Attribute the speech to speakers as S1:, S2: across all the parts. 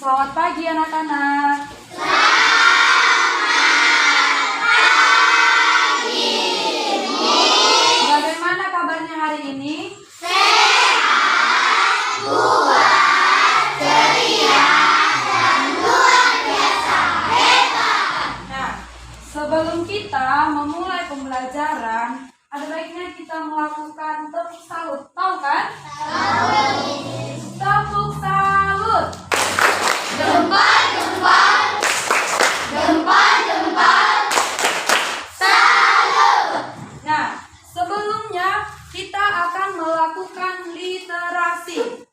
S1: Selamat pagi anak-anak. Bagaimana kabarnya hari ini?
S2: Sehat, kuat, ceria, dan luar biasa hebat.
S1: Nah, sebelum kita memulai pembelajaran, ada baiknya kita melakukan tepuk salut. Tahu kan? Tepuk salut.
S2: Gempar, gempar, gempar, gempar, salut.
S1: Nah, sebelumnya kita akan melakukan literasi,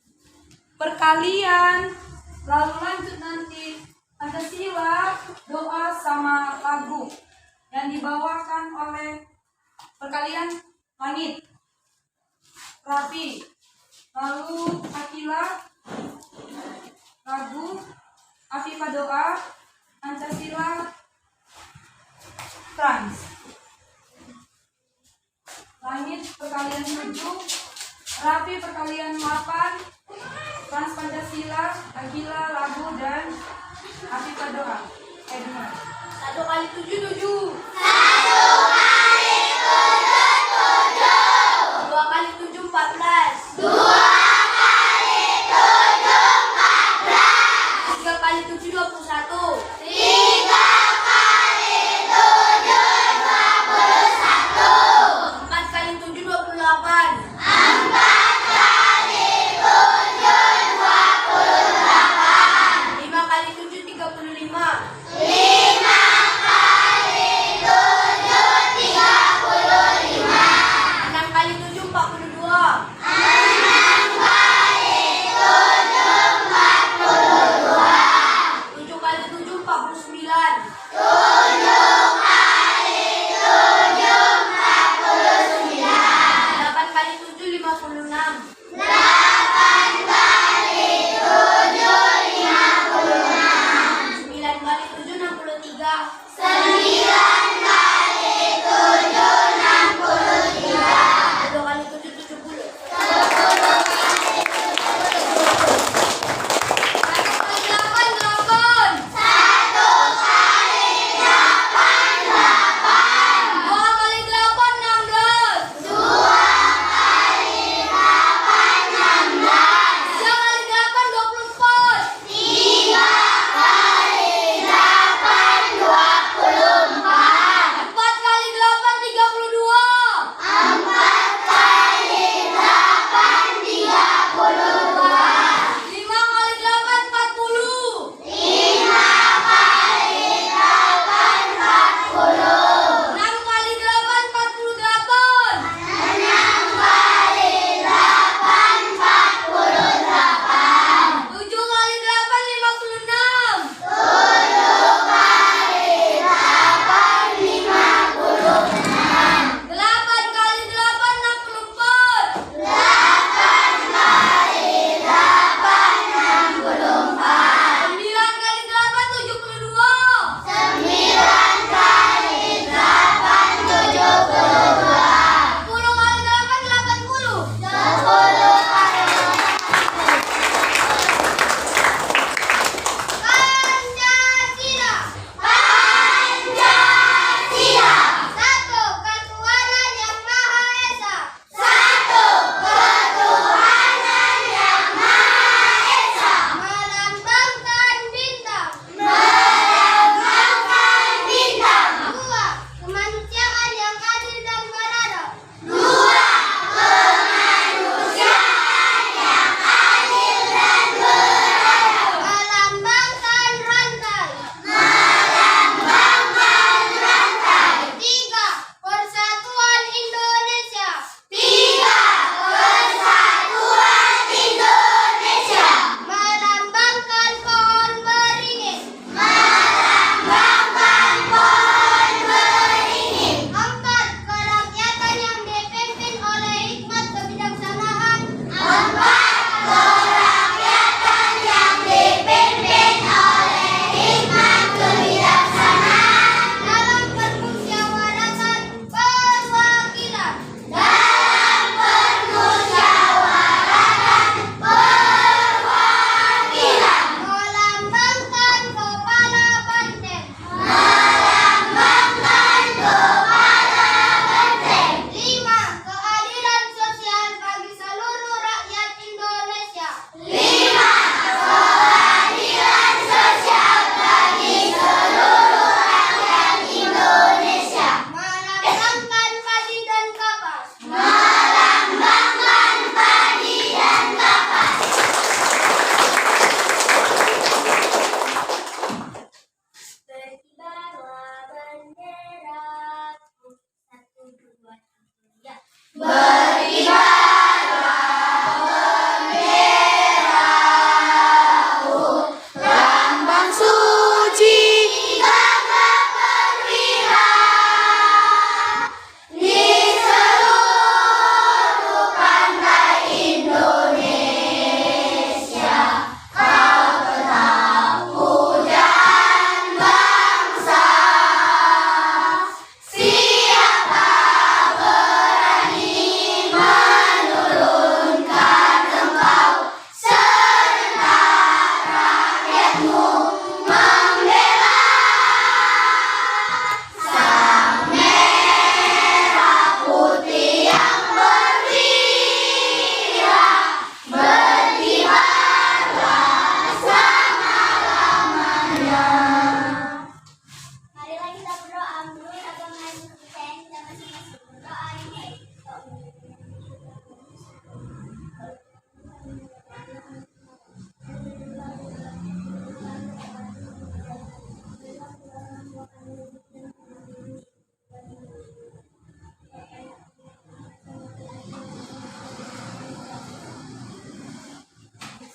S1: perkalian, lalu lanjut nanti Pancasila, doa sama lagu yang dibawakan oleh perkalian langit, Rapi, lalu Akila, lagu, Afifah doa, Pancasila, Trans. Langit perkalian 7, Rapi perkalian 8, Trans Pancasila, Akila lagu, dan Afifah doa. Dengar.
S2: 1 kali 7, 7.
S1: 1
S2: kali 7, 7. 2 kali 7, 14. 2 kali 7, 14. 3 kali 7, 21. 3 kali 7, 21. 4 kali 7, 28. 4 kali 7, 28. 5 kali 7, 35. 5 kali 7,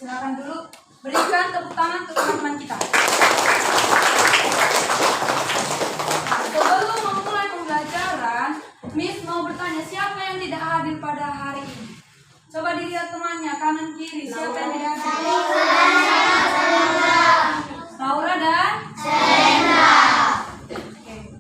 S1: Silakan dulu berikan tepuk tangan untuk teman-teman kita. Nah, sebelum memulai pembelajaran, Miss mau bertanya siapa yang tidak hadir pada hari ini? Coba dilihat temannya kanan kiri, siapa yang tidak hadir? Laura dan
S2: Sena.
S1: Oke.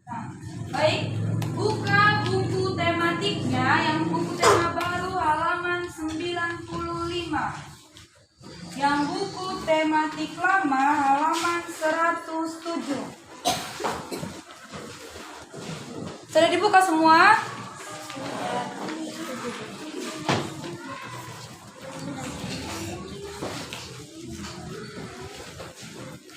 S1: Nah, baik, buka buku tematiknya yang buku tema baru halaman 95. Yang buku tematik lama halaman 107. Sudah dibuka semua?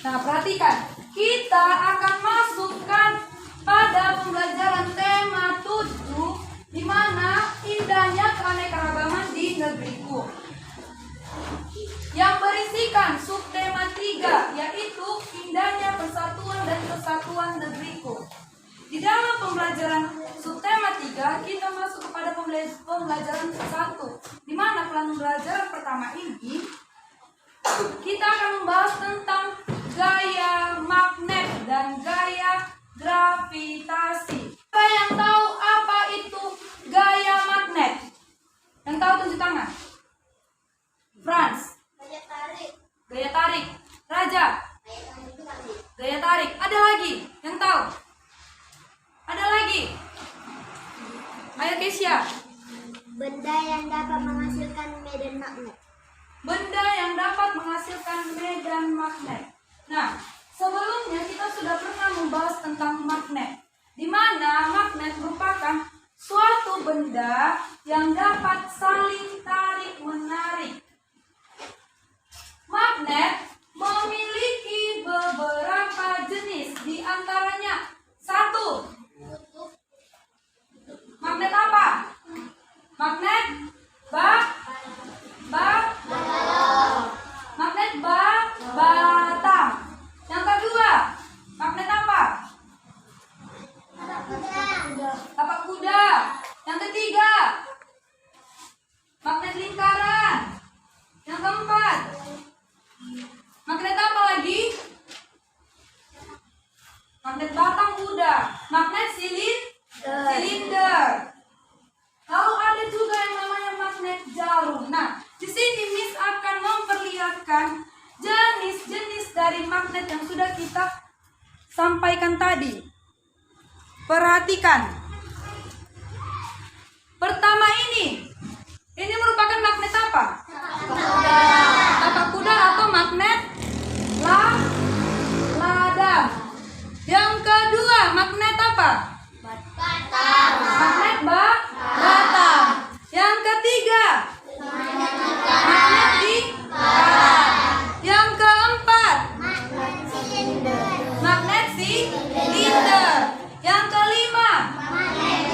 S1: Nah, perhatikan. Kita akan masukkan pada pembelajaran tema 7, di mana indahnya keanekaragaman di negeriku. Yang berisikan subtema 3, yaitu indahnya persatuan dan kesatuan negeriku. Di dalam pembelajaran subtema 3, kita masuk kepada pembelajaran 1, di mana pembelajaran pertama ini kita akan membahas tentang gaya magnet dan gaya gravitasi. Siapa yang tahu apa itu gaya magnet? Yang tahu tunjuk tangan. Franz.
S2: Gaya tarik.
S1: Gaya tarik. Raja. Gaya tarik. Ada lagi yang tahu? Ada lagi? Ayo Kesia.
S2: Benda yang dapat menghasilkan medan magnet.
S1: Benda yang dapat menghasilkan medan magnet. Nah, sebelumnya kita sudah pernah membahas tentang magnet, di mana magnet merupakan suatu benda yang dapat saling tarik-menarik. Magnet memiliki beberapa jenis, di antaranya 1. Magnet apa? Magnet magnet batam. Yang kedua, magnet apa? Tapak kuda. Yang ketiga, magnet lingkaran. Yang keempat, magnet apa lagi? Magnet batang kuda. Magnet silinder. Lalu ada juga yang namanya magnet jarum. Nah, di sini Miss akan memperlihatkan jenis-jenis dari magnet yang sudah kita sampaikan tadi. Perhatikan. Pertama ini merupakan magnet apa? Tapak kuda atau magnet ladang. Yang kedua, magnet apa? Magnet batam. Yang ketiga, magnet lingkaran. Yang keempat, magnet silinder. Yang kelima, magnet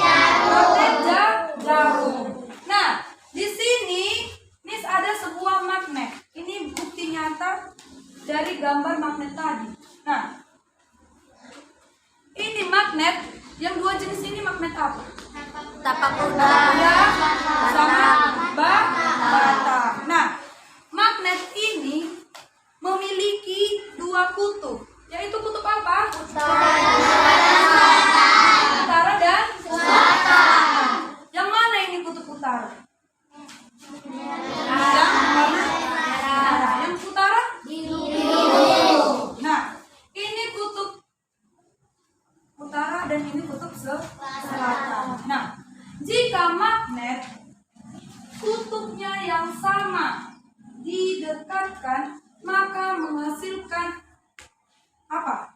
S1: jarum. Nah, di sini Miss ada sebuah magnet. Ini bukti nyata dari gambar magnet tadi. Nah, ini magnet. Yang dua jenis ini magnet apa?
S2: Tapak kuda.
S1: Sama batam. Nah, magnet ini memiliki dua kutub, yaitu kutub apa? Utara dan selatan. Yang mana ini kutub utara? Yang utara? Nah, ini kutub utara dan ini kutub selatan. Nah, jika magnet kutubnya yang sama didekatkan, maka menghasilkan apa?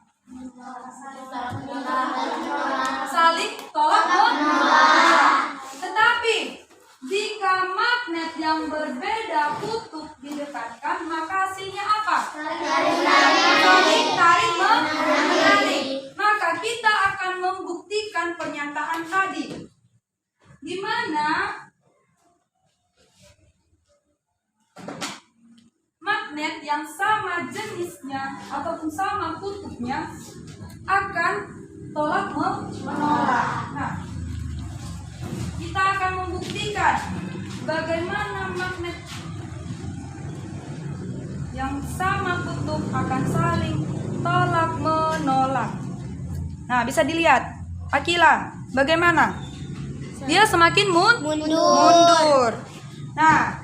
S1: Saling tolak menolak. Tetapi jika magnet yang berbeda kutub didekatkan, maka hasilnya apa? Saling tarik menarik. Maka kita akan membuktikan pernyataan tadi, di mana magnet magnet yang sama jenisnya ataupun sama kutubnya akan tolak menolak. Nah, kita akan membuktikan bagaimana magnet yang sama kutub akan saling tolak menolak. Nah, bisa dilihat Akila, bagaimana? Dia semakin mundur. Nah,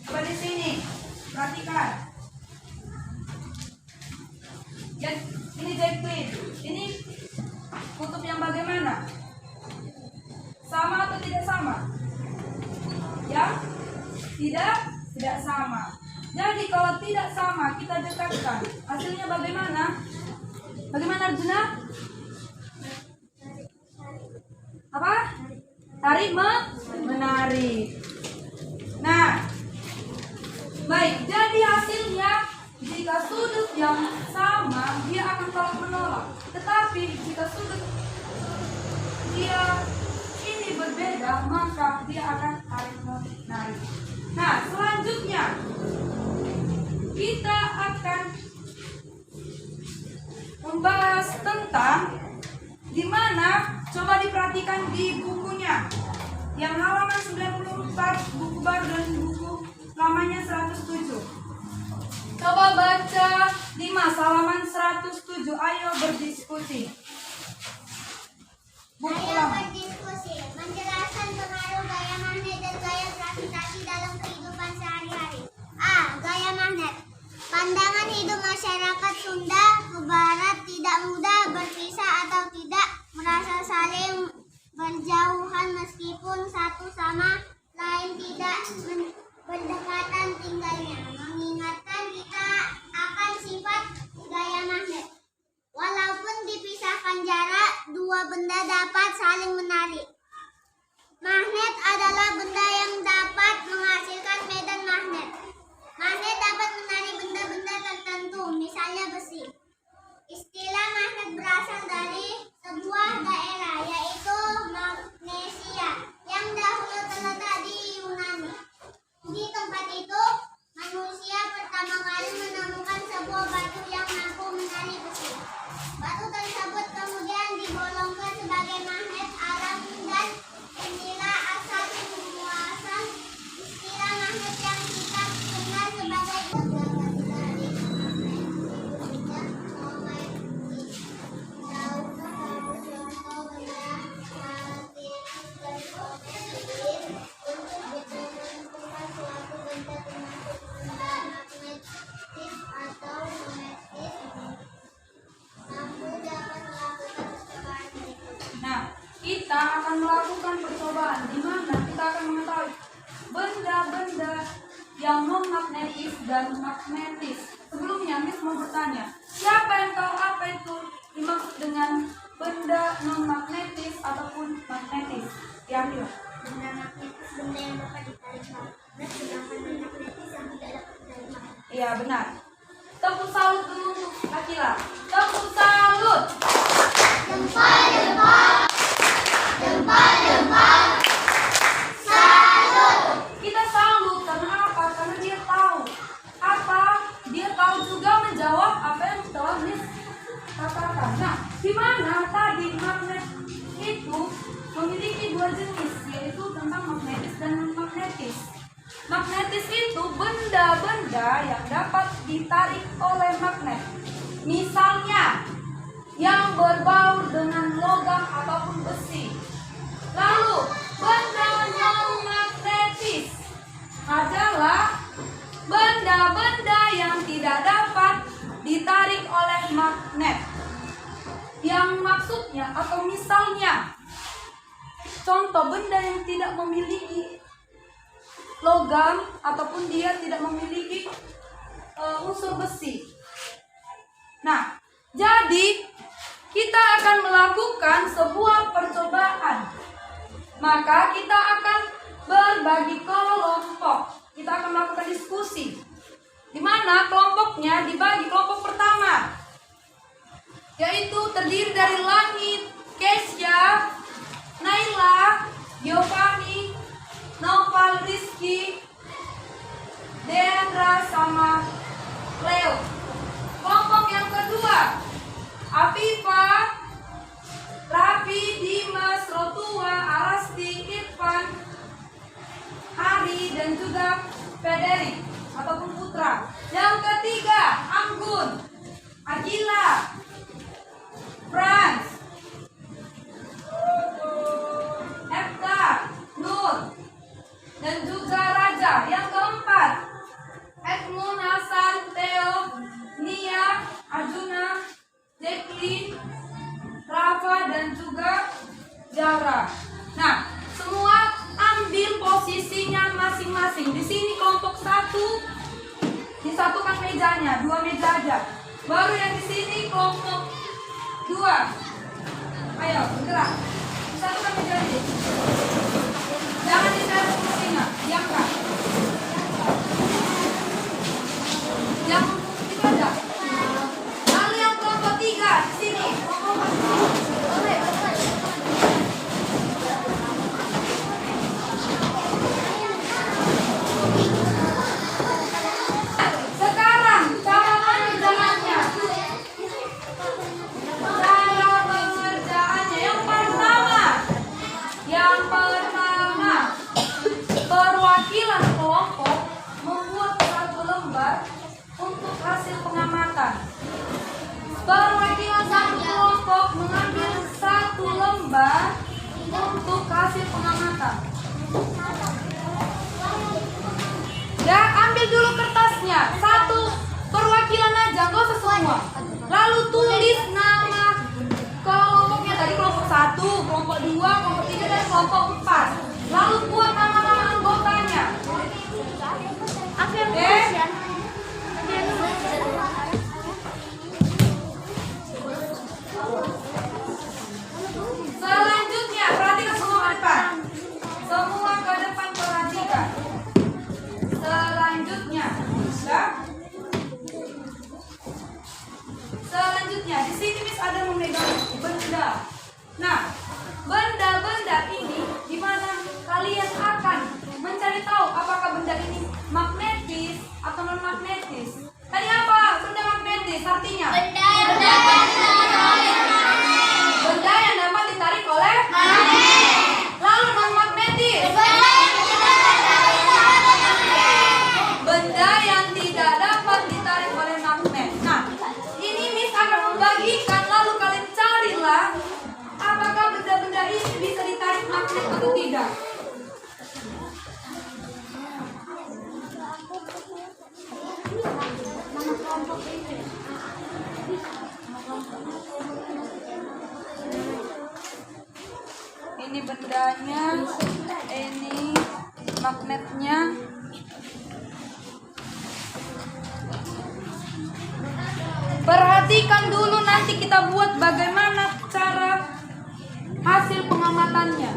S1: coba di sini perhatikan. Ya, ini Jacqueline. Ini kutub yang bagaimana? Sama atau tidak sama? Ya, tidak sama. Jadi kalau tidak sama kita dekatkan. Hasilnya bagaimana? Bagaimana Arjuna? Apa? Tarik menarik. Nah, baik. Jadi hasilnya jika sudut yang sama dia akan tolak menolak. Tetapi jika sudut dia ini berbeda maka dia akan tarik menarik. Nah, selanjutnya kita akan membahas tentang di mana, coba diperhatikan di bukunya yang halaman 94, buku baru dan buku lamanya 107. Coba baca di halaman 107. Ayo berdiskusi. Buku
S2: Ayo
S1: lama.
S2: berdiskusi, menjelaskan pengaruh gaya magnet dan gaya gravitasi dalam kehidupan sehari-hari. A. Gaya magnet. Pandangan hidup masyarakat Sunda ke barat tidak mudah berpisah atau tidak merasa saling berjauhan meskipun satu sama lain tidak berdekatan tinggalnya. Mengingatkan kita akan sifat gaya magnet. Walaupun dipisahkan jarak, dua benda dapat saling menarik. Magnet adalah benda yang dapat menghasilkan medan magnet. Magnet dapat menarik benda-benda tertentu, misalnya besi. Istilah magnet berasal dari sebuah daerah, yaitu Magnesia, yang dahulu terletak di Yunani. Di tempat itu, manusia pertama kali menemukan sebuah batu yang mampu menarik besi. Batu tersebut kemudian digolongkan sebagai magnet alam dan inilah asal muasal istilah magnet yang kita kenal sebagai
S1: Nah, kita akan melakukan percobaan di mana kita akan mengetahui benda-benda yang non-magnetis dan magnetis. Sebelumnya, Miss mau bertanya, siapa yang tahu apa itu dimaksud dengan benda non-magnetis ataupun magnetis? Diambil.
S2: benda magnetis, benda yang dapat ditarik magnet, sedangkan benda magnetis yang tidak dapat ditarik magnet.
S1: Iya, benar. Tepuk salut dulu untuk Akila. Tepuk salut. Kita salut karena apa? Karena dia tahu apa? Dia tahu juga menjawab apa yang telah Miss katakan. Nah, di mana tadi magnet itu memiliki dua jenis, yaitu tentang magnetis dan non-magnetis. Magnetis itu benda-benda yang dapat ditarik oleh magnet. Misalnya, yang berbaur dengan logam ataupun besi. Lalu, benda non-magnetis adalah benda-benda yang tidak dapat ditarik oleh magnet. Yang maksudnya atau misalnya, contoh benda yang tidak memiliki logam ataupun dia tidak memiliki unsur besi. Nah, jadi kita akan melakukan sebuah percobaan. Maka kita akan berbagi kelompok. Kita akan melakukan diskusi. Di mana kelompoknya dibagi kelompok pertama, yaitu terdiri dari Langit, Kesya, Naila, Giovanni, Noval, Rizky, Deandra sama Leo. Kelompok yang kedua, Afifa, Raffi, Dimas, Rotua, Alasti, Irfan, Hari, dan juga Federi ataupun Putra. Yang ketiga, Anggun, Agila, Franz, Epta, Nur, dan juga Raja. Yang keempat, Edmund, Hasan, Theo, Nia, Arjuna, Jacqueline, Rafa, dan juga Zara. Nah, semua ambil posisinya masing-masing. Di sini kelompok 1 disatukan mejanya, 2 meja aja. Baru yang di sini kelompok 2. Ayo, bergerak. Disatukan meja aja. Jangan ditaruh kursinya, diangkat. Yang itu aja. Lalu yang kelompok 3 di sini. Sekarang cara pengerjaannya. Yang pertama, perwakilan kelompok membuat 1 lembar untuk hasil pengamatan. Perwakilan 1 kelompok mengambil 1 lembar untuk hasil pengamatan. Ya, ambil dulu kertasnya. 1 perwakilan aja, nggak usah semua. Lalu tulis nama kelompoknya tadi, kelompok 1, kelompok 2, kelompok 3, dan kelompok 4. Lalu buat nama-nama anggotanya. Selanjutnya, perhatikan semua ke depan. Semua ke depan perhatikan. Selanjutnya, ya. Selanjutnya, di sini Miss ada memegang benda. Nah, benda-benda ini di mana kalian akan mencari tahu apakah benda ini magnetis atau non magnetis. Tadi apa? Benda magnetis artinya? Benda yang dapat ditarik oleh magnet. Lalu non magnetis? Benda yang tidak dapat ditarik oleh magnet. Nah, ini Miss akan membagikan, lalu kalian carilah apakah benda-benda ini bisa ditarik magnet atau tidak. Ini bendanya, ini magnetnya. Perhatikan dulu, nanti kita buat bagaimana cara hasil pengamatannya.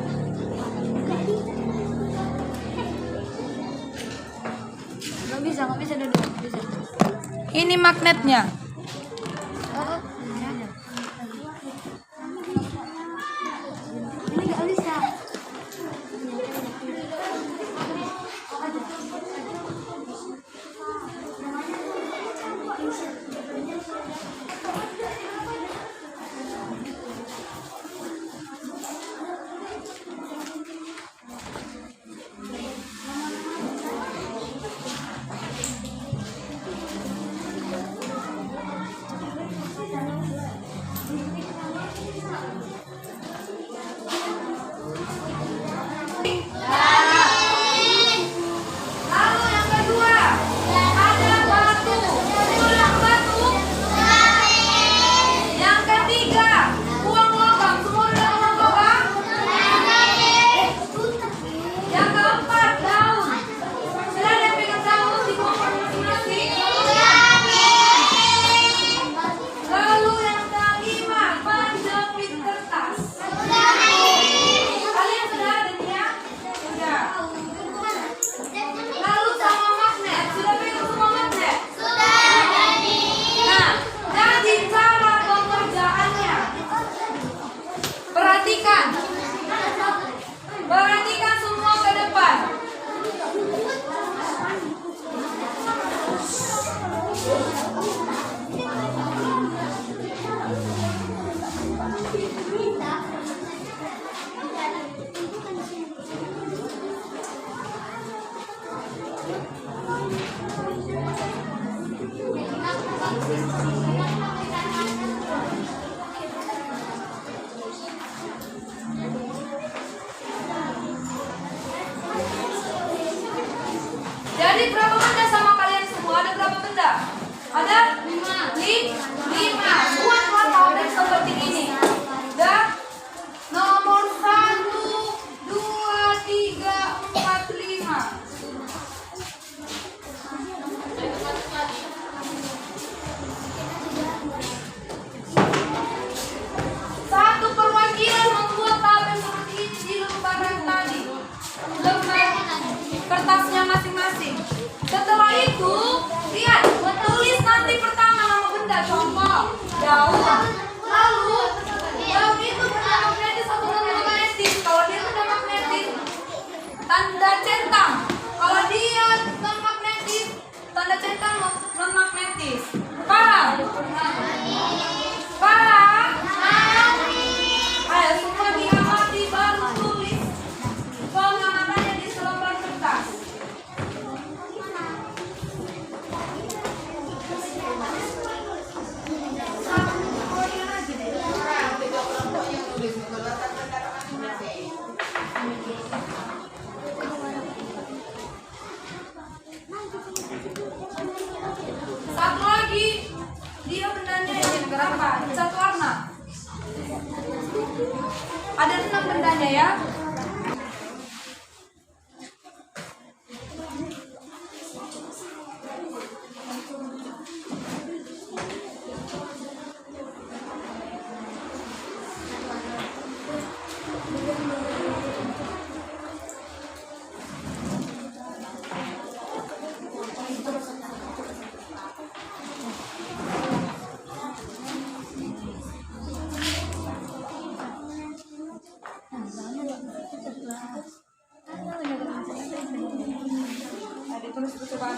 S1: Nggak bisa duduk. Ini magnetnya. Jadi berapa benda sama kalian semua? Ada berapa benda? Ada 5. Buatlah tabel seperti ini. Dan nomor 1, 2, 3, 4, 5. Satu perwakilan membuat tabel seperti ini di lembaran tadi. Lembar kertasnya masing-masing. Setelah itu, lihat, tulis nanti pertama nama benda, contoh daun. Lalu itu benda magnetis atau non magnetis. Kalau dia benda magnetis, tanda centang. Kalau dia non magnetis, tanda centang non magnetis. Paham? Paham? Ayo semua diamati baru tulis pengamatannya di selembar kertas. Satu lagi, dia bendanya ini berapa? Satu warna. Ada 6 bendanya ya. Ada tulis coba.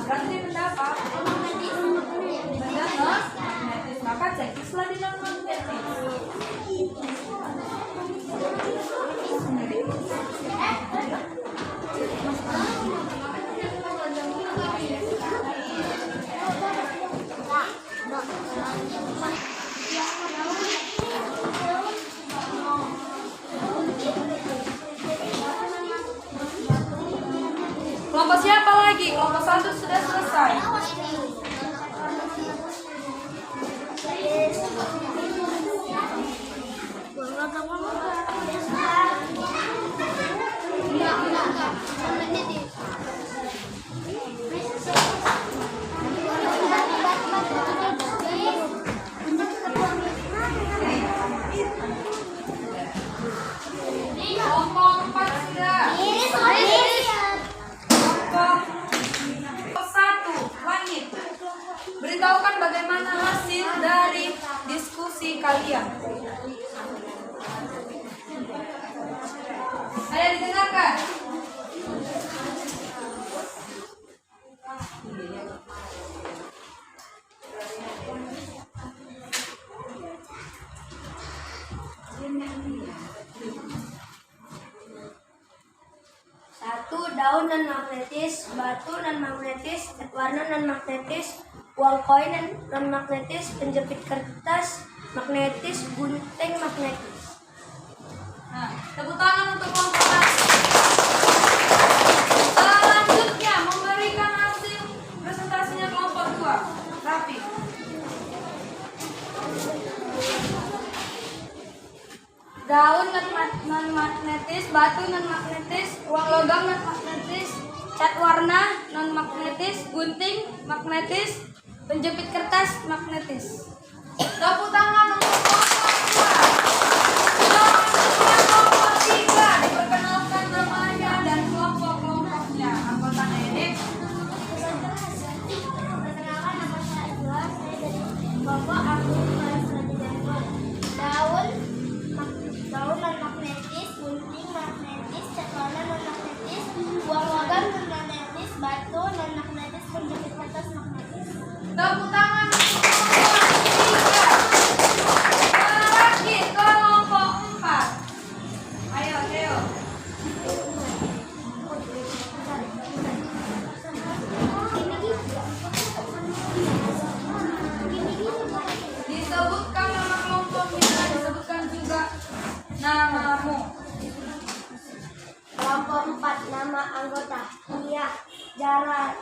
S1: Berarti benda apa? Benda non-magnetis. Maka cekislah di non-magnetis. Kelompok siapa lagi? Kelompok 1 sudah selesai. Kelompok 4 sudah. Kelompok 1, langit. Beritahukan bagaimana hasil dari diskusi kalian. Ayo didengarkan.
S2: Satu, daun non magnetis, batu non magnetis, cat warna non magnetis, uang koin non magnetis, penjepit kertas magnetis, gunting magnetis.
S1: Nah, tepuk tangan untuk kelompok satu. Selanjutnya memberikan hasil presentasinya kelompok 2. Rapi. Daun non magnetis, batu non magnetis, uang logam non magnetis, cat warna non magnetis, gunting magnetis, penjepit kertas magnetis. Tepuk tangan untuk kelompok 2. Selanjutnya kelompok 3 diperkenalkan namanya dan kelompok-kelompoknya. Anggotanya ini.
S2: Perkenalkan, nama saya Edward, saya dari kelompok daun non magnetis, gunting magnetis, cat warna non magnetis, uang logam non magnetis, batu non magnetis, penjepit kertas magnetis.
S1: Tepuk tangan untuk kelompok 3. Terakhir kelompok 4. Ayo, Theo. Disebutkan nama kelompoknya, disebutkan juga namamu.
S2: Kelompok 4, nama anggota: Nia, Jara,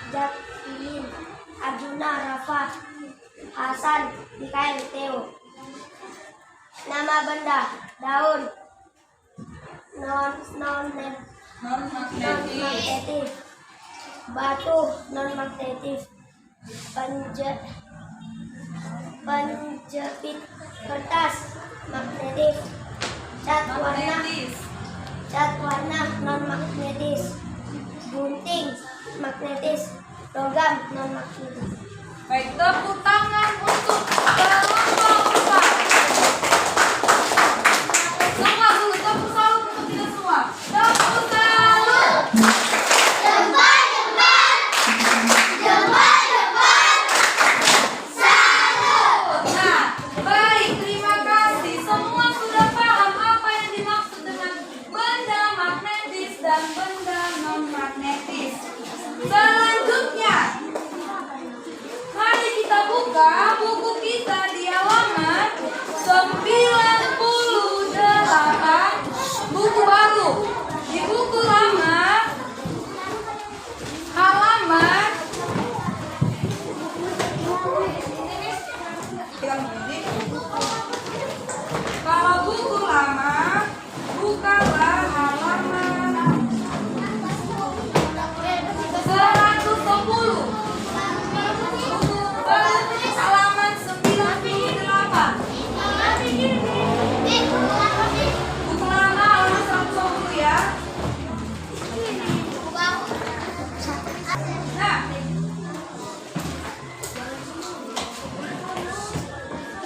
S2: Jaklin, Arjuna, Rafa, Hasan, Mikael, Theo. Nama benda: daun, non
S1: Non-magnetis.
S2: magnetis, batu non magnetis, penjepit kertas magnetis, cat warna non magnetis, gunting magnetis, logam non magnetis.
S1: Baik, tepuk tangan untuk kelompok 4. Semua dulu, tepuk salut untuk kita semua. Tepuk salut. Nah, baik, terima kasih. Semua sudah paham apa yang dimaksud dengan benda magnetis dan benda non-magnetis. Selanjutnya, mari kita buka buku kita di halaman 98. Buku baru. Di buku lama halaman kalau buku lama bukalah halaman 110. Halaman 98. Buku lama halaman 110 ya. Nah,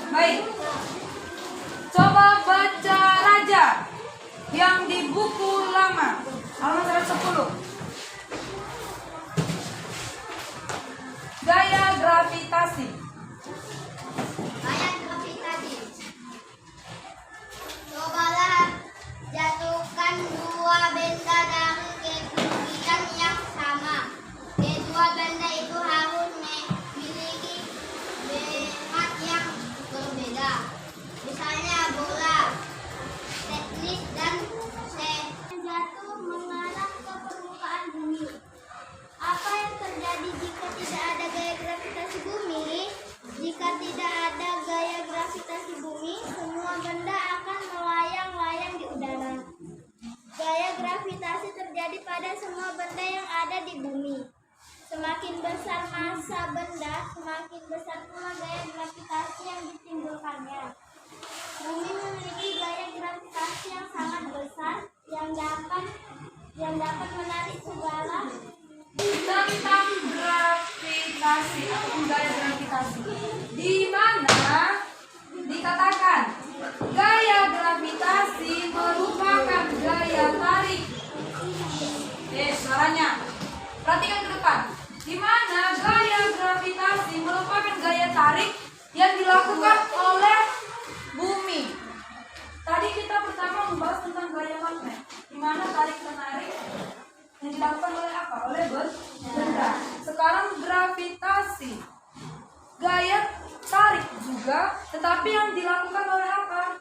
S1: baik. Coba baca Raja yang di buku lama halaman 110. Gaya gravitasi.
S2: Gaya gravitasi. Cobalah jatuhkan dua benda dari ketinggian yang sama. Kedua benda itu harus memiliki berat yang berbeda. Misalnya bola, teknis dan jatuh mengarah ke permukaan bumi. Apa yang terjadi jika tidak ada gaya gravitasi bumi? Jika tidak ada gaya gravitasi bumi, semua benda akan melayang-layang di udara. Gaya gravitasi terjadi pada semua benda yang ada di bumi. Semakin besar massa benda, semakin besar pula gaya gravitasi yang ditimbulkannya. Bumi memiliki gaya gravitasi yang sangat besar yang dapat menarik segala
S1: Tentang gravitasi atau gaya gravitasi, di mana dikatakan gaya gravitasi merupakan gaya tarik. Suaranya perhatikan ke depan. Di mana gaya gravitasi merupakan gaya tarik yang dilakukan oleh bumi. Tetapi yang dilakukan oleh apa?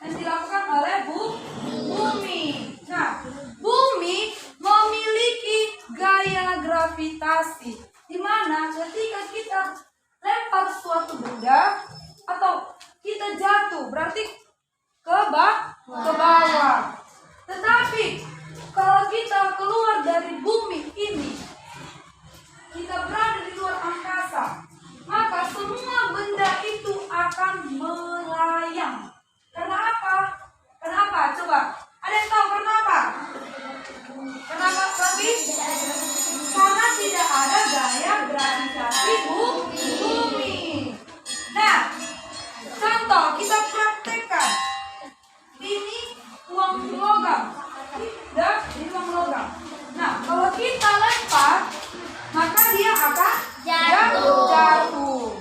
S1: Yang dilakukan oleh bumi. Nah, bumi memiliki gaya gravitasi, di mana ketika kita lempar suatu benda atau kita jatuh, berarti ke bawah. Tetapi kalau kita keluar dari bumi ini, kita berada di luar angkasa, maka semua benda itu akan melayang. Karena apa? Kenapa? Coba. Ada yang tahu kenapa? Kenapa tapi? Karena tidak ada gaya gravitasi bumi. Nah, contoh kita praktekkan. Ini uang logam. Ini uang logam. Nah, kalau kita lempar, maka dia akan jatuh.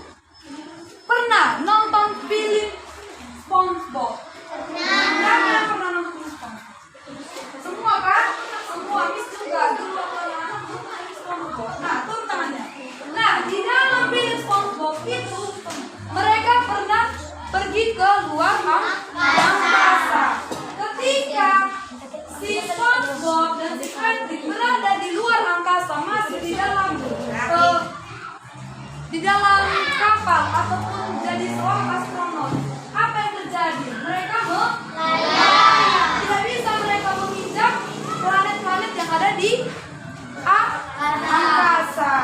S1: Pernah nonton film SpongeBob? Siapa yang pernah nonton film SpongeBob? Semua kan? Semua, Miss juga dulu waktu anak nonton SpongeBob. Nah, turun tangannya. Nah, di dalam film SpongeBob itu mereka pernah pergi ke luar angkasa. Ketika si SpongeBob dan si Patrick berada di luar angkasa, masih di dalam kapal ataupun jadi seorang astronot, apa yang terjadi? Mereka melayang. Tidak bisa mereka menginjak planet-planet yang ada di angkasa.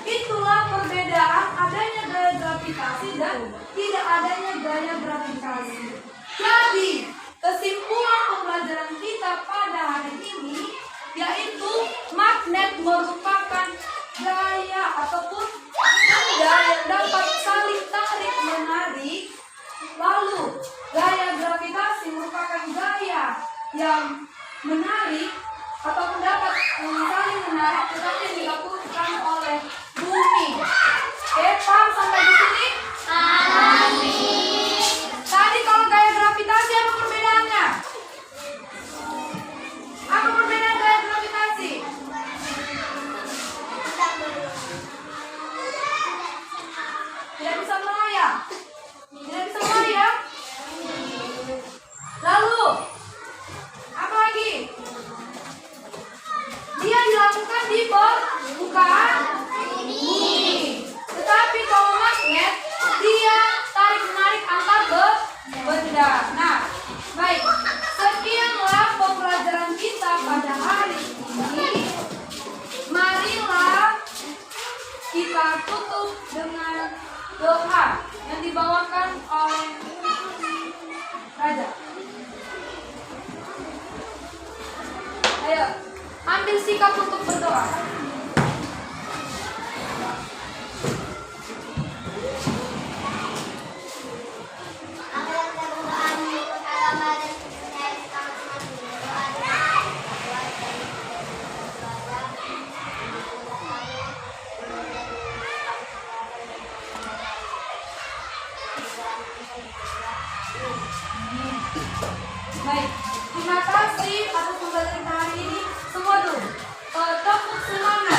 S1: Itulah perbedaan adanya gaya gravitasi dan tidak adanya gaya gravitasi. Jadi, kesimpulan pembelajaran kita pada hari ini yaitu magnet merupakan gaya ataupun benda yang dapat saling tarik menarik. Lalu gaya gravitasi merupakan gaya yang menarik ataupun dapat saling menarik, tetapi yang dilakukan oleh bumi. Oke, paham sampai di sini? Tadi kalau gaya gravitasi apa perbedaannya? Apa perbedaan gaya gravitasi? Tidak bisa melayang. Tidak bisa melayang. Lalu apa lagi? Dia dilakukan di permukaan bumi. Tetapi kalau magnet, dia tarik menarik antar benda. Nah, baik. Sekianlah pembelajaran kita pada hari ini. Marilah kita tutup dengan doa yang dibawakan oleh Raja. Ayo, ambil sikap untuk berdoa. Baik, terima kasih atas pembelajaran hari ini. Semua dulu, tepuk semangat.